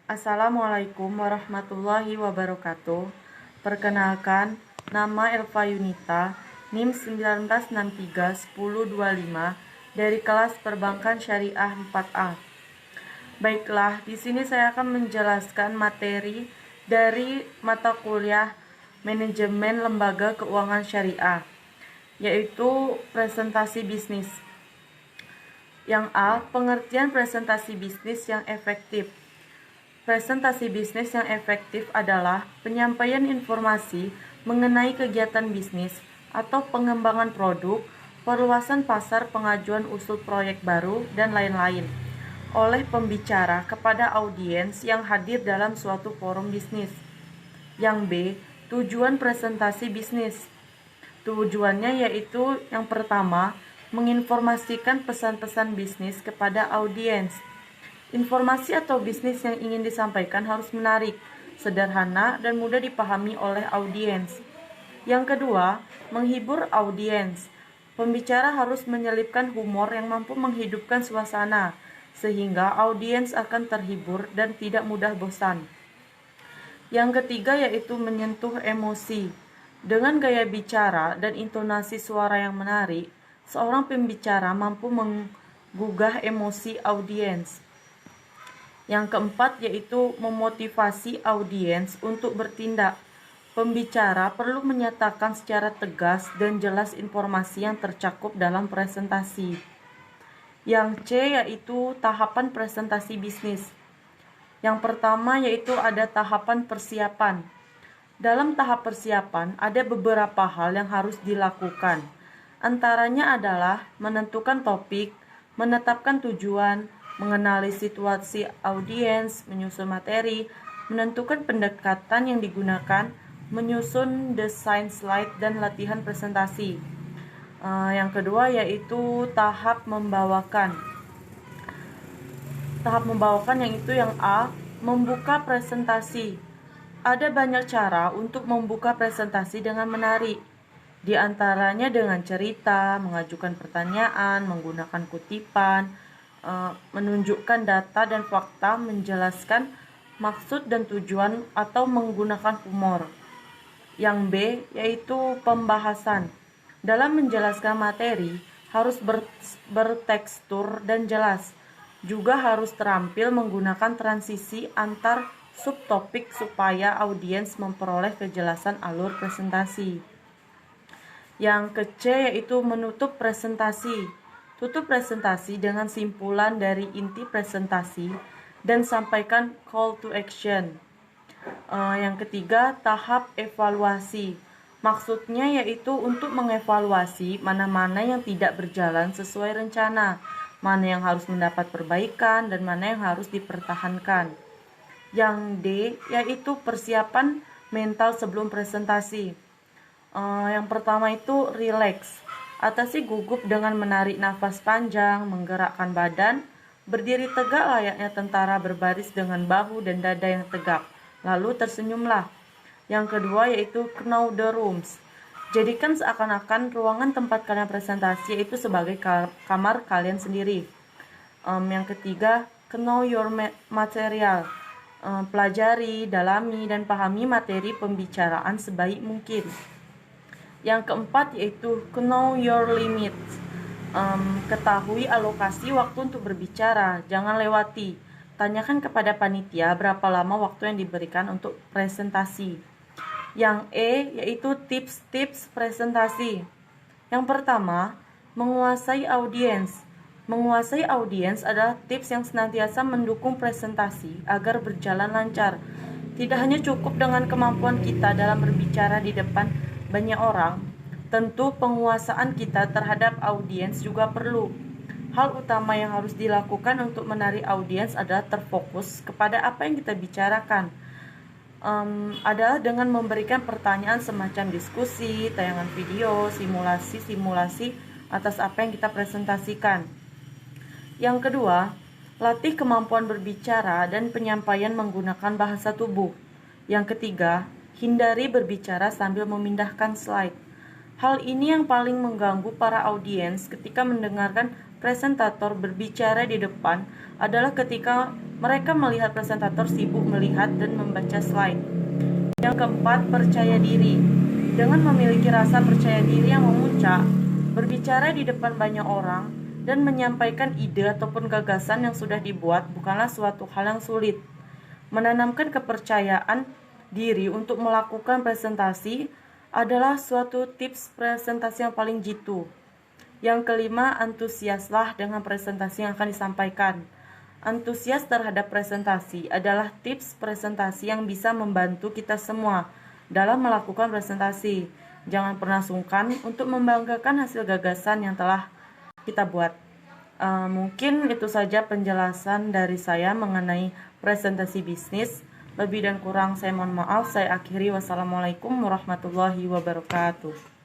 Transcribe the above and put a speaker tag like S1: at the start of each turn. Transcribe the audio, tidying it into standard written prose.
S1: Assalamualaikum warahmatullahi wabarakatuh. Perkenalkan, nama Elva Yunita, NIM 19631025 dari kelas Perbankan Syariah 4A. Baiklah, di sini saya akan menjelaskan materi dari mata kuliah Manajemen Lembaga Keuangan Syariah, yaitu presentasi bisnis. Yang A, pengertian presentasi bisnis yang efektif. Presentasi bisnis yang efektif adalah penyampaian informasi mengenai kegiatan bisnis atau pengembangan produk, perluasan pasar, pengajuan usul proyek baru, dan lain-lain oleh pembicara kepada audiens yang hadir dalam suatu forum bisnis. Yang B, tujuan presentasi bisnis. Tujuannya yaitu yang pertama, menginformasikan pesan-pesan bisnis kepada audiens. Informasi atau bisnis yang ingin disampaikan harus menarik, sederhana, dan mudah dipahami oleh audiens. Yang kedua, menghibur audiens. Pembicara harus menyelipkan humor yang mampu menghidupkan suasana, sehingga audiens akan terhibur dan tidak mudah bosan. Yang ketiga yaitu menyentuh emosi. Dengan gaya bicara dan intonasi suara yang menarik, seorang pembicara mampu menggugah emosi audiens. Yang keempat yaitu memotivasi audiens untuk bertindak. Pembicara perlu menyatakan secara tegas dan jelas informasi yang tercakup dalam presentasi. Yang C yaitu tahapan presentasi bisnis. Yang pertama yaitu ada tahapan persiapan. Dalam tahap persiapan ada beberapa hal yang harus dilakukan. Antaranya adalah menentukan topik, menetapkan tujuan, mengenali situasi audiens, menyusun materi, menentukan pendekatan yang digunakan, menyusun desain slide, dan latihan presentasi. Yang kedua yaitu tahap membawakan. Tahap membawakan yang itu yang A, membuka presentasi. Ada banyak cara untuk membuka presentasi dengan menarik. Di antaranya dengan cerita, mengajukan pertanyaan, menggunakan kutipan, menunjukkan data dan fakta, menjelaskan maksud dan tujuan, atau menggunakan humor. Yang B yaitu pembahasan. Dalam menjelaskan materi harus bertekstur dan jelas. Juga harus terampil menggunakan transisi antar subtopik supaya audiens memperoleh kejelasan alur presentasi. Yang ke-C yaitu menutup presentasi. Tutup presentasi dengan simpulan dari inti presentasi dan sampaikan call to action. Yang ketiga, tahap evaluasi. Maksudnya yaitu untuk mengevaluasi mana-mana yang tidak berjalan sesuai rencana, mana yang harus mendapat perbaikan, dan mana yang harus dipertahankan. Yang D yaitu persiapan mental sebelum presentasi. Yang pertama itu relax. Atasi gugup dengan menarik nafas panjang, menggerakkan badan, berdiri tegak layaknya tentara berbaris dengan bahu dan dada yang tegak. Lalu tersenyumlah. Yang kedua yaitu know the rooms. Jadikan seakan-akan ruangan tempat kalian presentasi yaitu sebagai kamar kalian sendiri. Yang ketiga, know your material. Pelajari, dalami, dan pahami materi pembicaraan sebaik mungkin. Yang keempat yaitu know your limits. Ketahui alokasi waktu untuk berbicara, jangan lewati. Tanyakan kepada panitia berapa lama waktu yang diberikan untuk presentasi. Yang E yaitu tips-tips presentasi. Yang pertama, menguasai audiens. Menguasai audiens adalah tips yang senantiasa mendukung presentasi agar berjalan lancar. Tidak hanya cukup dengan kemampuan kita dalam berbicara di depan banyak orang, tentu penguasaan kita terhadap audiens juga perlu. Hal utama yang harus dilakukan untuk menarik audiens adalah terfokus kepada apa yang kita bicarakan. Adalah dengan memberikan pertanyaan semacam diskusi, tayangan video, simulasi atas apa yang kita presentasikan. Yang kedua, latih kemampuan berbicara dan penyampaian menggunakan bahasa tubuh. Yang ketiga, hindari berbicara sambil memindahkan slide. Hal ini yang paling mengganggu para audiens ketika mendengarkan presentator berbicara di depan adalah ketika mereka melihat presentator sibuk melihat dan membaca slide. Yang keempat, percaya diri. Dengan memiliki rasa percaya diri yang memuncak, berbicara di depan banyak orang, dan menyampaikan ide ataupun gagasan yang sudah dibuat bukanlah suatu hal yang sulit. Menanamkan kepercayaan diri untuk melakukan presentasi adalah suatu tips presentasi yang paling jitu. Yang kelima, antusiaslah dengan presentasi yang akan disampaikan. Antusias terhadap presentasi adalah tips presentasi yang bisa membantu kita semua dalam melakukan presentasi. Jangan pernah sungkan untuk membanggakan hasil gagasan yang telah kita buat. Mungkin itu saja penjelasan dari saya mengenai presentasi bisnis. Lebih dan kurang saya mohon maaf. Saya akhiri. Wassalamualaikum warahmatullahi wabarakatuh.